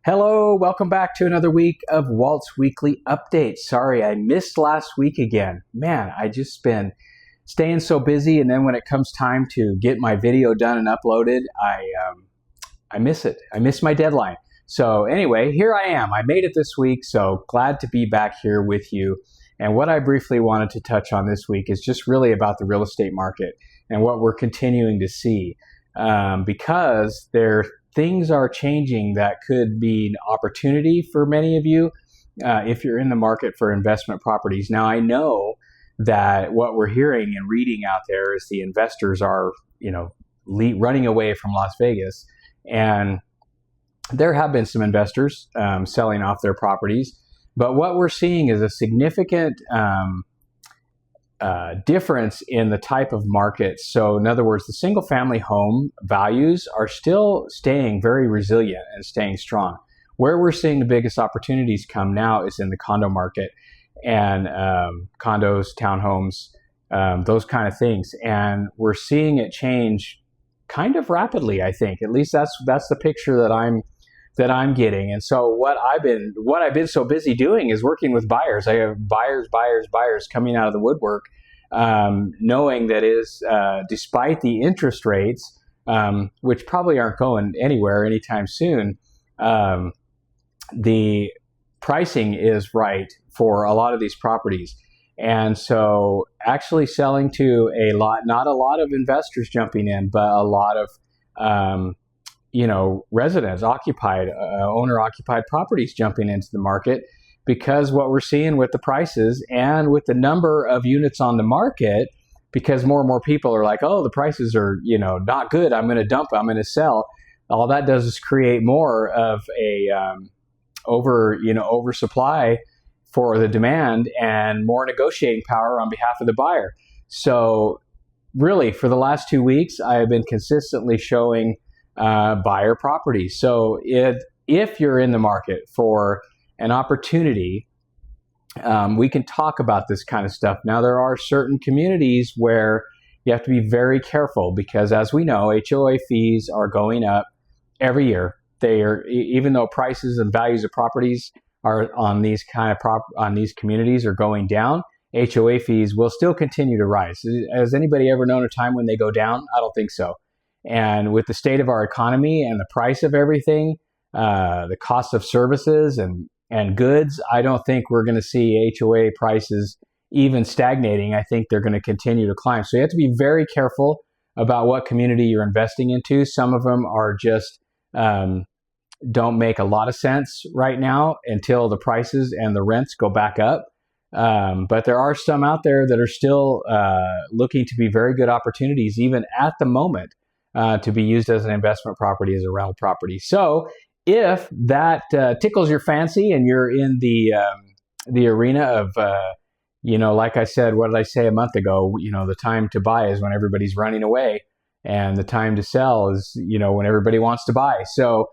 Hello, welcome back to another week of Walt's Weekly Update. Sorry, I missed last week again. Man, I just been staying so busy, and then when it comes time to get my video done and uploaded, I miss it. I miss my deadline. So anyway, here I am. I made it this week, so glad to be back here with you. And what I briefly wanted to touch on this week is just really about the real estate market and what we're continuing to see, because things are changing that could be an opportunity for many of you if you're in the market for investment properties. Now, I know that what we're hearing and reading out there is the investors are, running away from Las Vegas, and there have been some investors selling off their properties. But what we're seeing is a significant difference in the type of market. So in other words, the single family home values are still staying very resilient and staying strong. Where we're seeing the biggest opportunities come now is in the condo market and condos, townhomes, those kind of things. And we're seeing it change kind of rapidly, I think. At least that's the picture that I'm getting. And so what I've been so busy doing is working with buyers. I have buyers coming out of the woodwork, knowing that despite the interest rates, which probably aren't going anywhere anytime soon, the pricing is right for a lot of these properties. And so actually selling to not a lot of investors jumping in, but a lot of, residents, owner-occupied properties jumping into the market, because what we're seeing with the prices and with the number of units on the market, because more and more people are like, oh, the prices are, not good, I'm going to dump, I'm going to sell. All that does is create more of a oversupply for the demand and more negotiating power on behalf of the buyer. So really, for the last 2 weeks, I have been consistently showing buyer properties. So if you're in the market for an opportunity, we can talk about this kind of stuff. Now, there are certain communities where you have to be very careful because, as we know, HOA fees are going up every year. Even though prices and values of properties are on these communities are going down, HOA fees will still continue to rise. Has anybody ever known a time when they go down? I don't think so. And with the state of our economy and the price of everything, the cost of services and goods, I don't think we're going to see HOA prices even stagnating. I think they're going to continue to climb. So you have to be very careful about what community you're investing into. Some of them are just don't make a lot of sense right now until the prices and the rents go back up. But there are some out there that are still looking to be very good opportunities, even at the moment, to be used as an investment property, as a rental property. So if that tickles your fancy and you're in the arena of, like I said, what did I say a month ago? The time to buy is when everybody's running away, and the time to sell is, when everybody wants to buy. So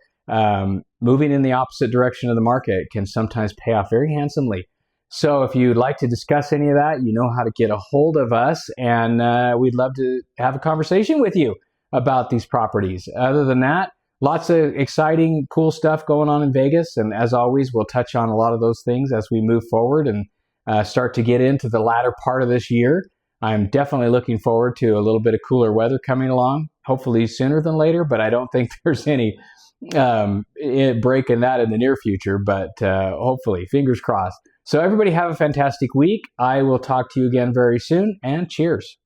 moving in the opposite direction of the market can sometimes pay off very handsomely. So if you'd like to discuss any of that, you know how to get a hold of us, and we'd love to have a conversation with you about these properties. Other than that, lots of exciting, cool stuff going on in Vegas. And as always, we'll touch on a lot of those things as we move forward and start to get into the latter part of this year. I'm definitely looking forward to a little bit of cooler weather coming along, hopefully sooner than later, but I don't think there's any break in that in the near future, but hopefully, fingers crossed. So everybody have a fantastic week. I will talk to you again very soon, and cheers.